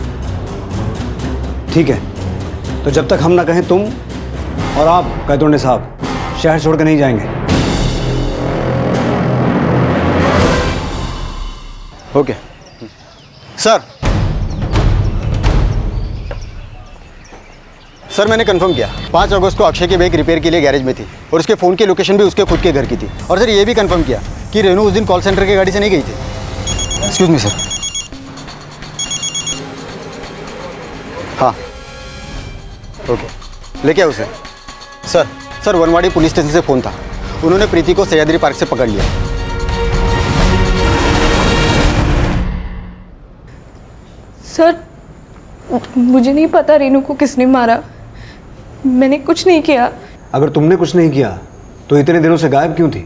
ठीक है, तो जब तक हम ना कहें तुम और आप गायतोंडे साहब शहर छोड़ कर नहीं जाएंगे। Okay sir. सर मैंने कंफर्म किया 5 अगस्त को अक्षय की बाइक रिपेयर के लिए गैरेज में थी और उसके फ़ोन की लोकेशन भी उसके खुद के घर की थी। और सर ये भी कंफर्म किया कि रेनू उस दिन कॉल सेंटर की गाड़ी से नहीं गई थी। Excuse me sir. हाँ ओके, लेके आओ उसे। सर वनवाड़ी पुलिस स्टेशन से फ़ोन था। उन्होंने प्रीति को सह्याद्री पार्क से पकड़ लिया। सर मुझे नहीं पता रेनू को किसने मारा। मैंने कुछ नहीं किया। अगर तुमने कुछ नहीं किया तो इतने दिनों से गायब क्यों थी?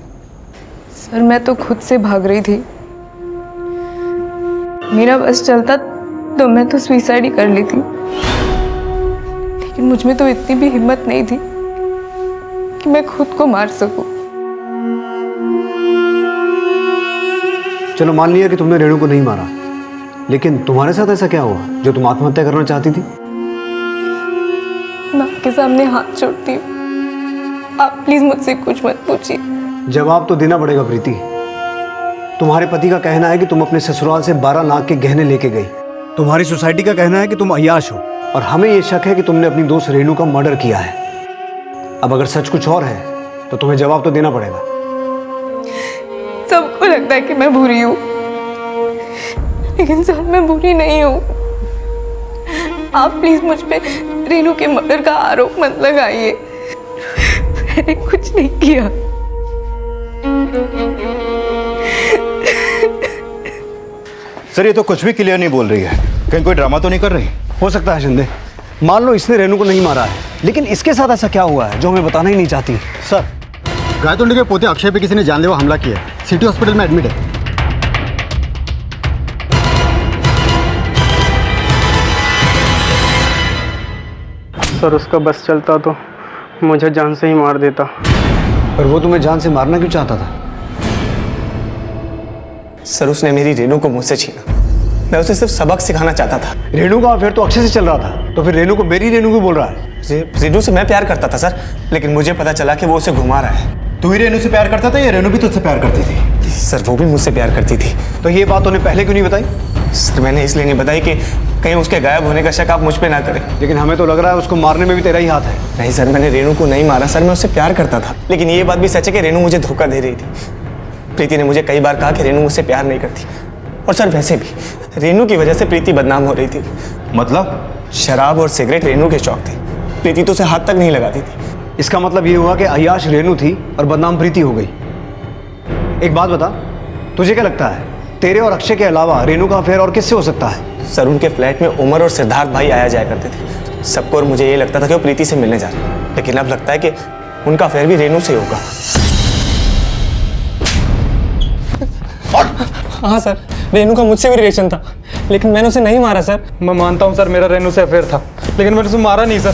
सर मैं तो खुद से भाग रही थी। मेरा बस चलता तो मैं तो सुसाइड ही कर ली थी, लेकिन मुझ में तो इतनी भी हिम्मत नहीं थी कि मैं खुद को मार सकूं। चलो मान लिया कि तुमने रेणु को नहीं मारा, लेकिन तुम्हारे साथ ऐसा क्या हुआ जो तुम आत्महत्या करना चाहती थी? मैं आपके सामने हाथ जोड़ती हूँ, आप प्लीज मुझसे कुछ मत पूछिए। जवाब तो देना पड़ेगा प्रीति। तुम्हारे पति का कहना है कि तुम अपने ससुराल से 12 लाख के गहने लेके गई। तुम्हारी सोसाइटी का कहना है कि तुम अय्याश हो, और हमें यह शक है कि तुमने अपनी दोस्त रेणु का मर्डर किया है। अब अगर सच कुछ और है तो तुम्हें जवाब तो देना पड़ेगा। सबको लगता है कि मैं बुरी हूँ, लेकिन सर मैं बुरी नहीं हूँ। आप प्लीज मुझ पे रेनू के मर्डर का आरोप मत लगाइए। मैंने कुछ नहीं किया। सर ये तो कुछ भी क्लियर नहीं बोल रही है, कहीं कोई ड्रामा तो नहीं कर रही? हो सकता है शिंदे, मान लो इसने रेनू को नहीं मारा है, लेकिन इसके साथ ऐसा क्या हुआ है जो हमें बताना ही नहीं चाहती? सर गायतोंडे के पोते अक्षय पे किसी ने जानलेवा हमला किया है। सिटी हॉस्पिटल में एडमिट है। सर उसका बस चलता तो मुझे जान से ही मार देता। पर वो तुम्हें जान से मारना क्यों चाहता था? सर उसने मेरी रेनू को मुझसे छीना। मैं उसे सिर्फ सबक सिखाना चाहता था। रेनू का अफेयर तो अक्षय से चल रहा था, तो फिर रेनू को मेरी रेनू क्यों बोल रहा है? रेनू से मैं प्यार करता था सर, लेकिन मुझे पता चला कि वो उसे घुमा रहा है। तू ही रेनू से प्यार करता था या रेनू भी तुझसे प्यार करती थी? सर वो भी मुझसे प्यार करती थी। तो ये बात उन्हें पहले क्यों नहीं बताई? सर मैंने इसलिए नहीं बताई कि कहीं उसके गायब होने का शक आप मुझ पे ना करें। लेकिन हमें तो लग रहा है उसको मारने में भी तेरा ही हाथ है। नहीं सर, मैंने रेनू को नहीं मारा सर, मैं उससे प्यार करता था। लेकिन ये बात भी सच है कि रेनू मुझे धोखा दे रही थी। प्रीति ने मुझे कई बार कहा कि रेनू मुझसे प्यार नहीं करती, और सर वैसे भी रेनू की वजह से प्रीति बदनाम हो रही थी। मतलब? शराब और सिगरेट रेनू के शौक थे, प्रीति तो उसे हाथ तक नहीं लगाती थी। इसका मतलब ये हुआ कि अय्याश रेनू थी और बदनाम प्रीति हो गई। एक बात बता, तुझे क्या लगता है तेरे और अक्षय के अलावा रेनू का अफेयर और किससे हो सकता है? सर उनके फ्लैट में उमर और सिद्धार्थ भाई आया जाया करते थे सबको, और मुझे ये लगता था कि वो प्रीति से मिलने जा रहे हैं। लेकिन अब लगता है कि उनका अफेयर भी रेनू से होगा। हाँ सर, रेनू का मुझसे भी रिलेशन था, लेकिन मैंने उसे नहीं मारा सर। मैं मानता हूँ सर मेरा रेनू से अफेयर था, लेकिन मैंने उसे मारा नहीं सर।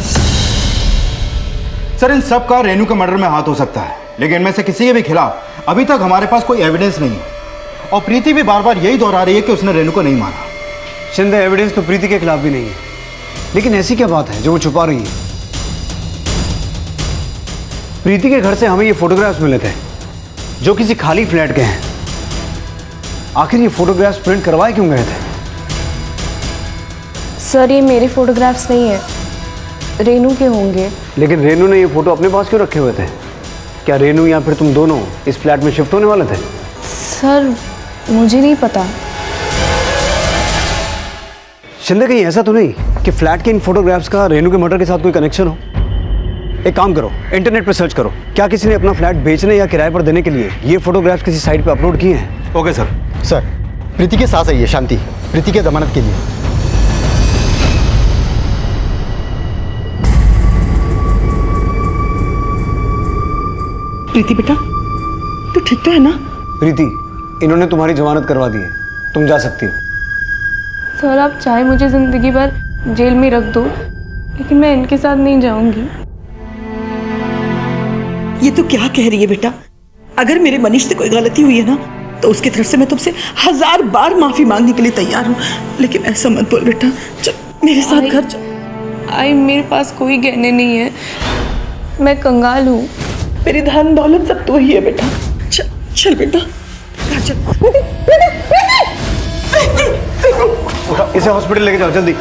सर इन सब का रेनू के मर्डर में हाथ हो सकता है, लेकिन इनमें से किसी के भी खिलाफ अभी तक हमारे पास कोई एविडेंस नहीं है। और प्रीति भी बार बार यही दोहरा रही है कि उसने रेनू को नहीं मारा। शिंदे, एविडेंस तो प्रीति के खिलाफ भी नहीं है, लेकिन ऐसी क्या बात है जो वो छुपा रही है? प्रीति के घर से हमें ये फोटोग्राफ्स मिले थे जो किसी खाली फ्लैट के हैं। आखिर ये फोटोग्राफ्स प्रिंट करवाए क्यों गए थे? सर ये मेरे फोटोग्राफ्स नहीं है, रेनू के होंगे। लेकिन रेनू ने ये फोटो अपने पास क्यों रखे हुए थे? क्या रेनू या फिर तुम दोनों इस फ्लैट में शिफ्ट होने वाले थे? सर मुझे नहीं पता। शिंदे, कहीं ऐसा तो नहीं कि फ्लैट के इन फोटोग्राफ्स का रेनू के मर्डर के साथ कोई कनेक्शन हो? एक काम करो, इंटरनेट पर सर्च करो, क्या किसी ने अपना फ्लैट बेचने या किराए पर देने के लिए ये फोटोग्राफ्स किसी साइट पर अपलोड किए हैं? Okay sir. सर प्रीति के सास आई है शांति, प्रीति के जमानत के लिए। प्रीति बेटा, तू ठीक तो है ना? प्रीति, इन्होंने तुम्हारी जमानत करवा दी है, तुम जा सकती हो। सर आप चाहे मुझे जिंदगी भर जेल में रख दो, लेकिन मैं इनके साथ नहीं जाऊंगी। ये तो क्या कह रही है बेटा? अगर मेरे मनीष से कोई गलती हुई है ना तो उसकी तरफ से मैं तुमसे 1000 बार माफी मांगने के लिए तैयार हूँ, लेकिन ऐसा मत बोल बेटा। चल मेरे साथ घर चल। आई मेरे पास कोई गहने नहीं है, मैं कंगाल हूँ। मेरी धन दौलत सब तो ही है बेटा। चल चल बेटा चल। इसे हॉस्पिटल लेके जाओ जल्दी।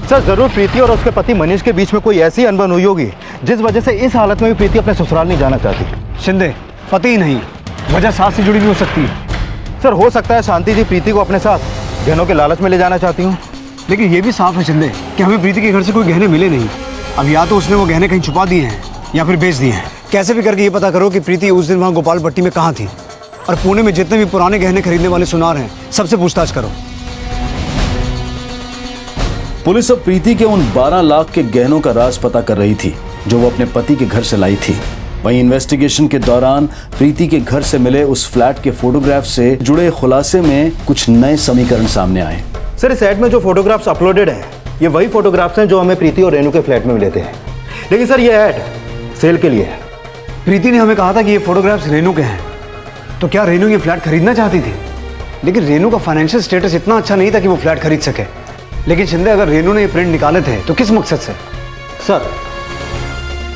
सर जरूर प्रीति और उसके पति मनीष के बीच में कोई ऐसी अनबन हुई होगी जिस वजह से इस हालत में भी प्रीति अपने ससुराल नहीं जाना चाहती। शिंदे, पति ही नहीं, वजह सास से जुड़ी भी हो सकती है। सर हो सकता है शांति जी प्रीति को अपने साथ गहनों के लालच में ले जाना चाहती हूँ, लेकिन ये भी साफ है शिंदे कि हमें प्रीति के घर से कोई गहने मिले नहीं। अब या तो उसने वो गहने कहीं छुपा दिए हैं या फिर बेच दिए हैं। कैसे भी करके ये पता करो कि प्रीति उस दिन वहाँ गोपाल भट्टी में कहाँ थी, और पुणे में जितने भी पुराने गहने खरीदने वाले सुनार हैं सबसे पूछताछ करो। पुलिस अब प्रीति के उन 12 लाख के गहनों का राज पता कर रही थी जो वो अपने पति के घर से लाई थी। वहीं इन्वेस्टिगेशन के दौरान प्रीति के घर से मिले उस फ्लैट के फोटोग्राफ से जुड़े खुलासे में कुछ नए समीकरण सामने आए। सर इस एड में जो फोटोग्राफ्स अपलोडेड हैं ये वही फोटोग्राफ्स हैं जो हमें प्रीति और रेनू के फ्लैट में मिले थे, लेकिन सर ये ऐड सेल के लिए है। प्रीति ने हमें कहा था कि ये फोटोग्राफ्स रेनू के हैं, तो क्या रेनू ये फ्लैट खरीदना चाहती थी? लेकिन रेनू का फाइनेंशियल स्टेटस इतना अच्छा नहीं था कि वो फ्लैट खरीद सके। लेकिन शिंदे, अगर रेनू ने ये प्रिंट निकाले थे तो किस मकसद से? सर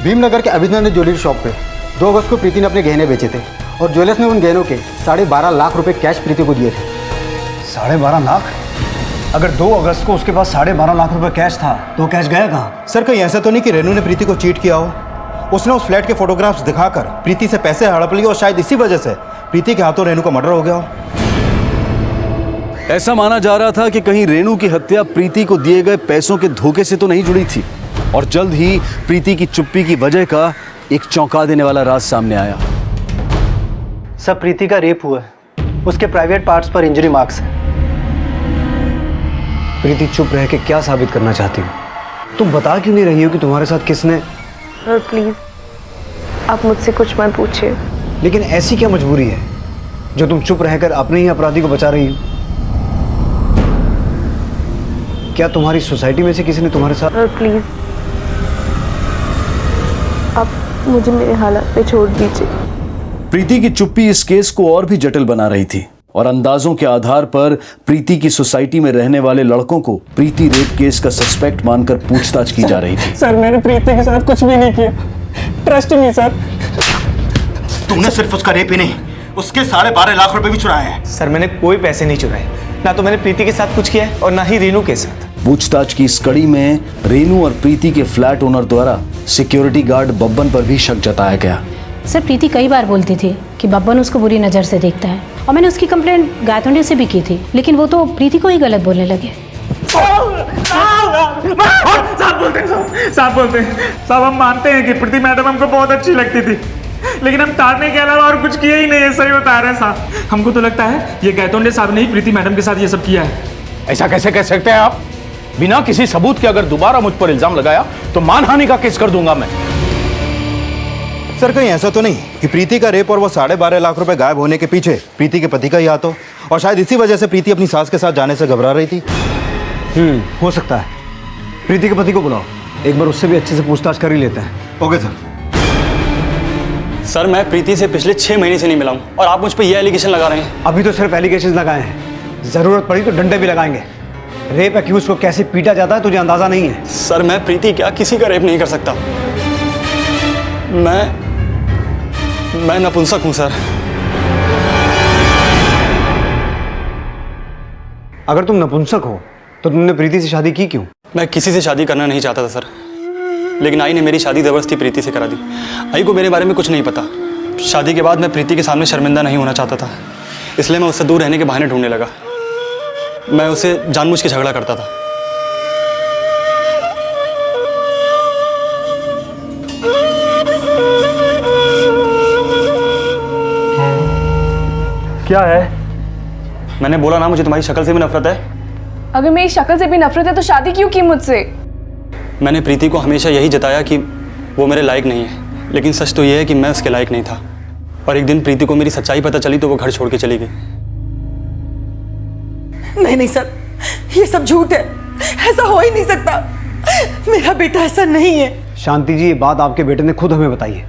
भीमनगर के अभिनंदन ज्वेलरी शॉप पे 2 अगस्त को प्रीति ने अपने गहने बेचे थे और ज्वेलर्स ने उन गहनों के 12.5 लाख रुपए कैश प्रीति को दिए थे। 12.5 लाख? अगर 2 अगस्त को उसके पास 12.5 लाख रुपए कैश था तो कैश गया कहाँ? सर कहीं ऐसा तो नहीं कि रेनू ने प्रीति को चीट किया हो? उसने उस फ्लैट के फोटोग्राफ्स दिखाकर प्रीति से पैसे हड़प लिए और शायद इसी वजह से प्रीति के हाथों रेनू का मर्डर हो गया हो। ऐसा माना जा रहा था कि कहीं रेनू की हत्या प्रीति को दिए गए पैसों के धोखे से तो नहीं जुड़ी थी, और जल्द ही प्रीति की चुप्पी की वजह का एक चौंका देने वाला राज सामने आया। सब प्रीति का रेप हुआ है, उसके प्राइवेट पार्ट्स पर इंजरी मार्क्स हैं। प्रीति चुप रह के क्या साबित करना चाहती हो? तुम बता क्यों नहीं रही हो कि तुम्हारे साथ किसने? सर प्लीज आप मुझसे कुछ मत पूछिए। लेकिन ऐसी क्या मजबूरी है जो तुम चुप रहकर अपने ही अपराधी को बचा रही हो? क्या तुम्हारी सोसाइटी में से किसी ने तुम्हारे साथ? सर प्लीज आप मुझे मेरे हालात पे छोड़ दीजिए। प्रीति की चुप्पी इस केस को और भी जटिल बना रही थी, और अंदाजों के आधार पर प्रीति की सोसाइटी में रहने वाले लड़कों को प्रीति रेप केस का सस्पेक्ट मानकर पूछताछ की जा रही थी। सर मैंने प्रीति के साथ कुछ भी नहीं किया, ट्रस्ट मी सर। तुमने सिर्फ उसका रेप ही नहीं, उसके 12.5 लाख रुपए भी चुराए हैं। सर मैंने कोई पैसे नहीं चुराए, ना तो मैंने प्रीति के साथ कुछ किया है और ना ही रेनू के साथ। पूछताछ की इस कड़ी में रेनू और प्रीति के फ्लैट ओनर द्वारा सिक्योरिटी गार्ड बब्बन पर भी शक जताया गया। सर प्रीति कई बार बोलती थी कि बब्बन उसको बुरी नज़र से देखता है, और मैंने उसकी कंप्लेंट गायतोंडे से भी की थी, लेकिन वो तो प्रीति को ही गलत बोलने लगे। साहब बोलते हैं साहब, हम मानते हैं कि प्रीति मैडम हमको बहुत अच्छी लगती थी, लेकिन हम तारने के अलावा और कुछ किया ही नहीं है। सही बता रहे हैं साहब, हमको तो लगता है ये गायतोंडे साहब ने ही प्रीति मैडम के साथ ये सब किया है। ऐसा कैसे कह सकते हैं आप? बिना किसी सबूत के अगर दोबारा मुझ पर इल्जाम लगाया तो मानहानि का केस कर दूंगा मैं। सर कहीं ऐसा तो नहीं कि प्रीति का रेप और वो 12.5 लाख रुपए गायब होने के पीछे प्रीति के पति का ही हाथ हो, और शायद इसी वजह से प्रीति अपनी सास के साथ जाने से घबरा रही थी? हो सकता है। प्रीति के पति को बुलाओ, एक बार उससे भी अच्छे से पूछताछ कर ही लेते हैं। Okay sir. सर मैं प्रीति से पिछले 6 महीने से नहीं मिला हूँ और आप मुझ पर यह एलिगेशन लगा रहे हैं। अभी तो सिर्फ एलिगेशन लगाए हैं, जरूरत पड़ी तो डंडे भी लगाएंगे। रेप एक्यूज को कैसे पीटा जाता है तुझे अंदाजा नहीं है? सर मैं प्रीति क्या किसी का रेप नहीं कर सकता। मैं नपुंसक हूं सर। अगर तुम नपुंसक हो तो तुमने प्रीति से शादी की क्यों? मैं किसी से शादी करना नहीं चाहता था सर, लेकिन आई ने मेरी शादी जबरदस्ती प्रीति से करा दी। आई को मेरे बारे में कुछ नहीं पता। शादी के बाद मैं प्रीति के सामने शर्मिंदा नहीं होना चाहता था, इसलिए मैं उससे दूर रहने के बहाने ढूंढने लगा। मैं उससे जानबूझ के झगड़ा करता था। क्या है? मैंने बोला ना मुझे तुम्हारी शक्ल से भी नफरत है। अगर मेरी शक्ल से भी नफरत है तो शादी क्यों की मुझसे? मैंने प्रीति को हमेशा यही जताया कि वो मेरे लायक नहीं है, लेकिन सच तो ये है कि मैं उसके लायक नहीं था। और एक दिन प्रीति को मेरी सच्चाई पता चली तो वो घर छोड़ के चली गई। नहीं नहीं सर, ये सब झूठ है, ऐसा हो ही नहीं सकता। मेरा बेटा ऐसा नहीं है। शांति जी, ये बात आपके बेटे ने खुद हमें बताई है,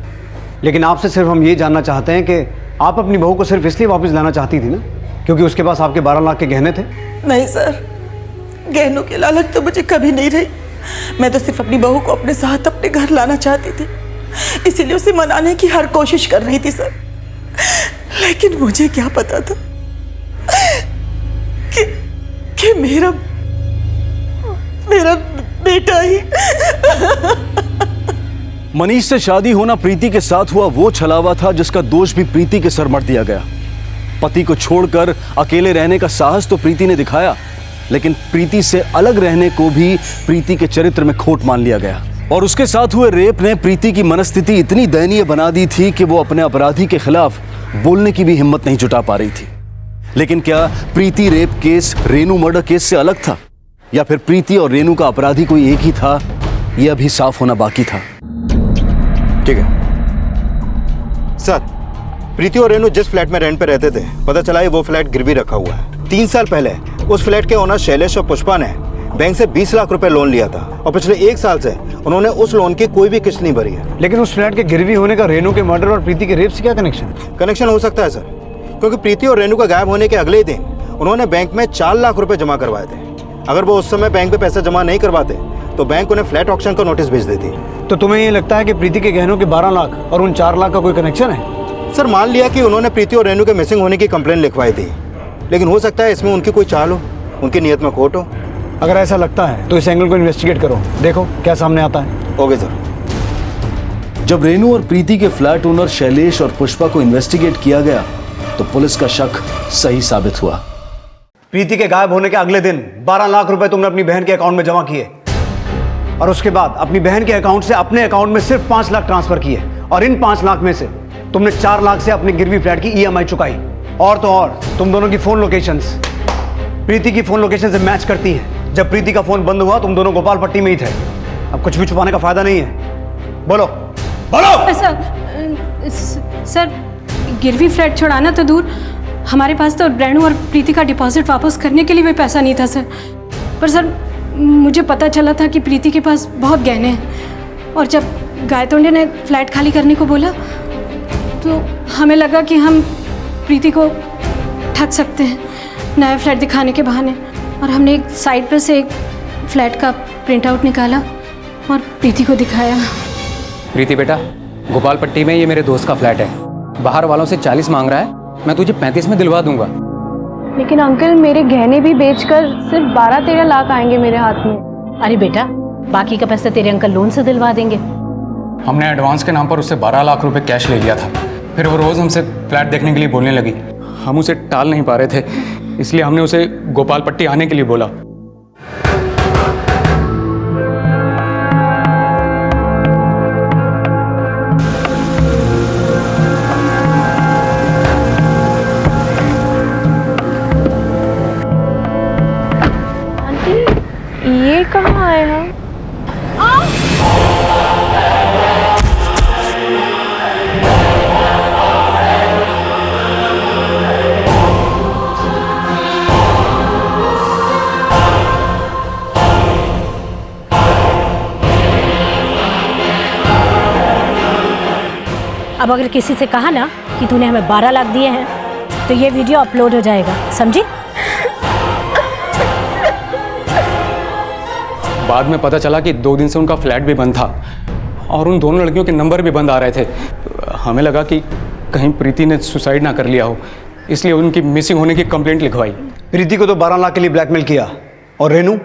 लेकिन आपसे सिर्फ हम ये जानना चाहते हैं कि आप अपनी बहू को सिर्फ इसलिए वापस लाना चाहती थी ना क्योंकि उसके पास आपके 12 लाख के गहने थे? नहीं सर, गहनों की लालच तो मुझे कभी नहीं रही। मैं तो सिर्फ अपनी बहू को अपने साथ अपने घर लाना चाहती थी, इसीलिए उसे मनाने की हर कोशिश कर रही थी सर। लेकिन मुझे क्या पता था कि मेरा बेटा ही। मनीष से शादी होना प्रीति के साथ हुआ वो छलावा था जिसका दोष भी प्रीति के सर मढ़ दिया गया। पति को छोड़कर अकेले रहने का साहस तो प्रीति ने दिखाया, लेकिन प्रीति से अलग रहने को भी प्रीति के चरित्र में खोट मान लिया गया। और उसके साथ हुए रेप ने प्रीति की मनस्थिति इतनी दयनीय बना दी थी कि वो अपने अपराधी के खिलाफ बोलने की भी हिम्मत नहीं जुटा पा रही थी। लेकिन क्या Preeti rape case Renu murder case से अलग था, या फिर प्रीति और रेनू का अपराधी कोई एक ही था? यह अभी साफ होना बाकी था। ठीक है सर, प्रीति और रेनू जिस फ्लैट में रेंट पे रहते थे, पता चला है वो फ्लैट गिरवी रखा हुआ है। 3 साल पहले उस फ्लैट के ओनर शैलेश और पुष्पा ने बैंक से 20 लाख रुपए लोन लिया था और पिछले 1 साल से उन्होंने उस लोन की कोई भी किस्त नहीं भरी है। लेकिन उस फ्लैट के गिरवी होने का रेनू के मर्डर और प्रीति के रेप से क्या कनेक्शन हो सकता है सर, क्योंकि प्रीति और रेनू का गायब होने के अगले ही दिन उन्होंने बैंक में 4 लाख रुपए जमा करवाए थे। अगर वो उस समय बैंक में पैसा जमा नहीं करवाते तो बैंक उन्हें फ्लैट ऑक्शन का नोटिस भेज देती। तो तुम्हें ये लगता है कि प्रीति के गहनों के 12 लाख और उन 4 लाख का कोई कनेक्शन है? सर, मान लिया कि उन्होंने प्रीति और रेनू के मिसिंग होने की कंप्लेंट लिखवाई थी, लेकिन हो सकता है इसमें उनकी कोई चाल हो, उनकी नीयत में खोट हो। अगर ऐसा लगता है तो इस एंगल को इन्वेस्टिगेट करो, देखो क्या सामने आता है। Okay sir. जब रेनू और प्रीति के फ्लैट ओनर शैलेश और पुष्पा को इन्वेस्टिगेट किया गया तो पुलिस का शक सही साबित हुआ। प्रीति के गायब होने के अगले दिन 12 लाख रुपए तुमने अपनी बहन के अकाउंट में जमा किए और उसके बाद अपनी बहन के अकाउंट से अपने अकाउंट में सिर्फ 5 लाख ट्रांसफर किए और इन 5 लाख में से तुमने 4 लाख से अपने गिरवी फ्लैट की EMI चुकाई। और तो और तुम दोनों की फोन लोकेशंस प्रीति की फोन लोकेशन से मैच करती हैं। जब प्रीति का फोन बंद हुआ तुम दोनों गोपाल पट्टी में ही थे। अब कुछ भी छुपाने का फायदा नहीं है, बोलो बोलो। सर, गिरवी फ्लैट छुड़ाना तो दूर, हमारे पास तो रेनू और प्रीति का डिपॉजिट वापस करने के लिए भी पैसा नहीं था सर। पर सर, मुझे पता चला था कि प्रीति के पास बहुत गहने हैं और जब गायतोंडे ने फ्लैट खाली करने को बोला तो हमें लगा कि हम प्रीति को ठग सकते हैं नया फ्लैट दिखाने के बहाने, और हमने एक साइड पर से एक फ्लैट का प्रिंट आउट निकाला और प्रीति को दिखाया। प्रीति बेटा, गोपाल पट्टी में ये मेरे दोस्त का फ्लैट है, बाहर वालों से 40 मांग रहा है, मैं तुझे 35 में दिलवा दूंगा। लेकिन अंकल, मेरे गहने भी बेचकर सिर्फ 12-13 लाख आएंगे मेरे हाथ में। अरे बेटा, बाकी का पैसा तेरे अंकल लोन से दिलवा देंगे। हमने एडवांस के नाम पर उससे 12 लाख रुपए कैश ले लिया था, फिर वो रोज़ हमसे फ्लैट देखने के लिए बोलने लगी। हम उसे टाल नहीं पा रहे थे, इसलिए हमने उसे गोपाल पट्टी आने के लिए बोला। ये कहाँ आए हम? अब अगर किसी से कहा ना कि तूने हमें 12 लाख दिए हैं तो ये वीडियो अपलोड हो जाएगा, समझी? बाद में पता चला कि 2 दिन से उनका फ्लैट भी बंद था और उन दोनों लड़कियों के नंबर भी बंद आ रहे थे। हमें लगा कि कहीं प्रीति ने सुसाइड ना कर लिया हो, इसलिए उनकी मिसिंग होने की कंप्लेंट लिखवाई। प्रीति को तो 12 लाख के लिए ब्लैकमेल किया, और रेनू,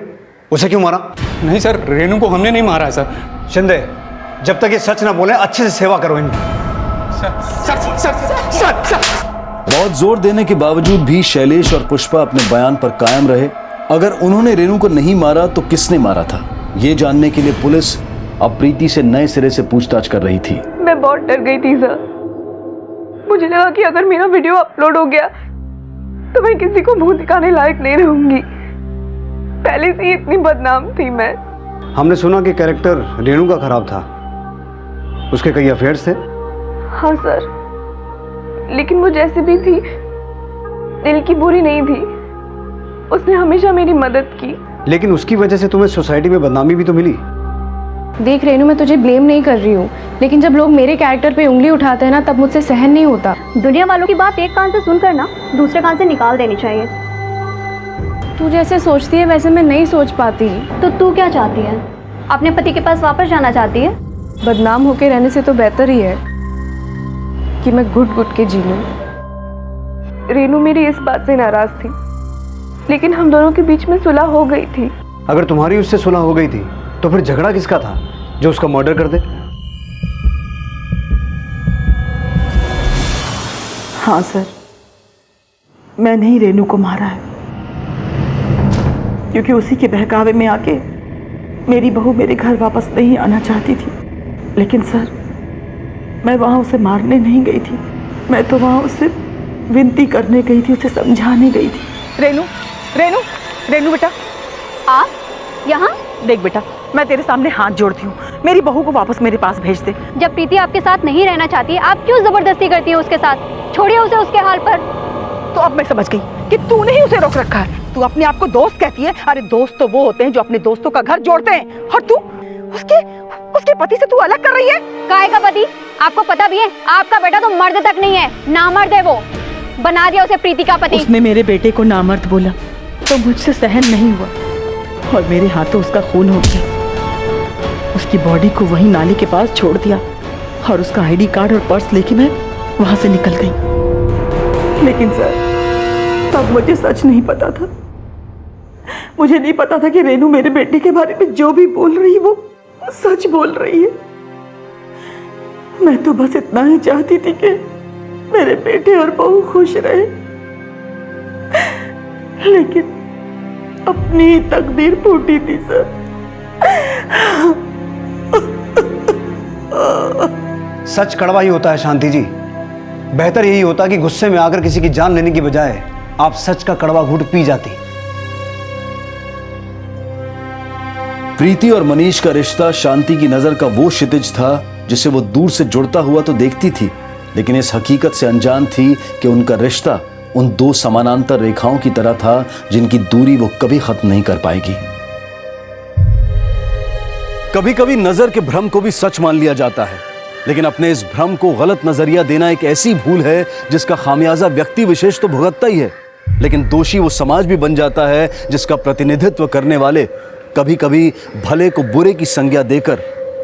उसे क्यों मारा? नहीं सर, रेनू को हमने नहीं मारा है सर। शिंदे, जब तक ये सच ना बोले अच्छे से सेवा करो इनकी। बहुत जोर देने के बावजूद भी शैलेश और पुष्पा अपने बयान पर कायम रहे। अगर उन्होंने रेनू को नहीं मारा तो किसने मारा था, ये जानने के लिए पुलिस अब प्रीति से नए सिरे से पूछताछ कर रही थी। मैं बहुत डर गई थी सर। मुझे लगा कि अगर मेरा वीडियो अपलोड हो गया तो मैं किसी को मुंह दिखाने लायक नहीं रहूंगी। पहले से ही इतनी बदनाम थी मैं। हमने सुना कि कैरेक्टर रेनू का खराब था, उसके कई अफेयर्स थे। हाँ सर, लेकिन वो जैसे भी थी दिल की बुरी नहीं थी। उसने हमेशा मेरी मदद की। लेकिन उसकी वजह से तुम्हें सोसाइटी में बदनामी भी तो मिली। देख रेनू, मैं तुझे ब्लेम नहीं कर रही हूँ, लेकिन जब लोग मेरे कैरेक्टर पे उंगली उठाते हैं ना, तब मुझसे सहन नहीं होता। दुनिया वालों की बात एक कान से सुनकर ना दूसरे कान से निकाल देनी चाहिए। तू जैसे सोचती है वैसे मैं नहीं सोच पाती। तो तू क्या चाहती है? अपने पति के पास वापस जाना चाहती है? बदनाम होके रहने से तो बेहतर ही है कि मैं घुट घुट के जी लूं। रेनू मेरी इस बात से नाराज थी, लेकिन हम दोनों के बीच में सुलह हो गई थी। अगर तुम्हारी उससे सुलह हो गई थी तो फिर झगड़ा किसका था जो उसका मर्डर कर दे? हाँ सर, मैंने ही रेनू को मारा है, क्योंकि उसी के बहकावे में आके मेरी बहू मेरे घर वापस नहीं आना चाहती थी। लेकिन सर, मैं वहाँ उसे मारने नहीं गई थी, मैं तो वहाँ उसे विनती करने गई थी, उसे समझाने गई थी। रेनू, रेनू, रेनू बेटा, आप यहाँ? देख बेटा, मैं तेरे सामने हाथ जोड़ती हूँ, मेरी बहू को वापस मेरे पास भेज दे। जब प्रीति आपके साथ नहीं रहना चाहती है, आप क्यों जबरदस्ती करती है उसके साथ? छोड़िए उसे उसके हाल पर। तो अब मैं समझ गई कि तूने ही उसे रोक रखा है। तू अपने आप को दोस्त कहती है, अरे दोस्त तो वो होते हैं जो अपने दोस्तों का घर जोड़ते हैं, और तू उसके पति से तू अलग कर रही है। काहे का पति? आपको पता भी है आपका बेटा तो मर्द तक नहीं है, नामर्द है। वो बना दिया उसे प्रीति का पति। उसने मेरे बेटे को नामर्द बोला तो मुझसे सहन नहीं हुआ, और मेरे हाथों उसका खून हो गया। उसकी बॉडी को वहीं नाली के पास छोड़ दिया, और उसका आईडी कार्ड और पर्स लेके मैं वहां से निकल गई। लेकिन सर, तब मुझे सच नहीं पता था। मुझे नहीं पता था कि रेनू मेरे बेटे के बारे में जो भी बोल रही है वो सच बोल रही है। मैं तो बस इतना ही चाहती थी कि मेरे बेटे और बहू खुश रहे, लेकिन अपनी तकदीर फूटी थी सर। सच कड़वा ही होता है शांति जी। बेहतर यही होता कि गुस्से में आकर किसी की जान लेने की बजाय आप सच का कड़वा घूंट पी जाती। प्रीति और मनीष का रिश्ता शांति की नजर का वो क्षितिज था जिसे वो दूर से जुड़ता हुआ तो देखती थी, लेकिन इस हकीकत से अनजान थी कि उनका रिश्ता उन दो समानांतर रेखाओं की तरह था जिनकी दूरी वो कभी खत्म नहीं कर पाएगी। कभी कभी नजर के भ्रम को भी सच मान लिया जाता है, लेकिन अपने इस भ्रम को गलत नजरिया देना एक ऐसी भूल है जिसका खामियाजा व्यक्ति विशेष तो भुगतता ही है, लेकिन दोषी वो समाज भी बन जाता है जिसका प्रतिनिधित्व करने वाले कभी कभी भले को बुरे की संज्ञा देकर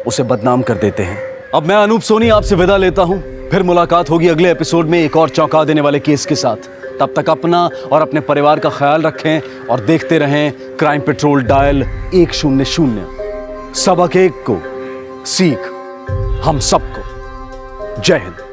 उसे बदनाम कर देते हैं। अब मैं अनूप सोनी आपसे विदा लेता हूं, फिर मुलाकात होगी अगले एपिसोड में एक और चौंका देने वाले केस के साथ। तब तक अपना और अपने परिवार का ख्याल रखें और देखते रहें क्राइम पेट्रोल डायल 100। सबक एक को सीख हम सबको। जय हिंद।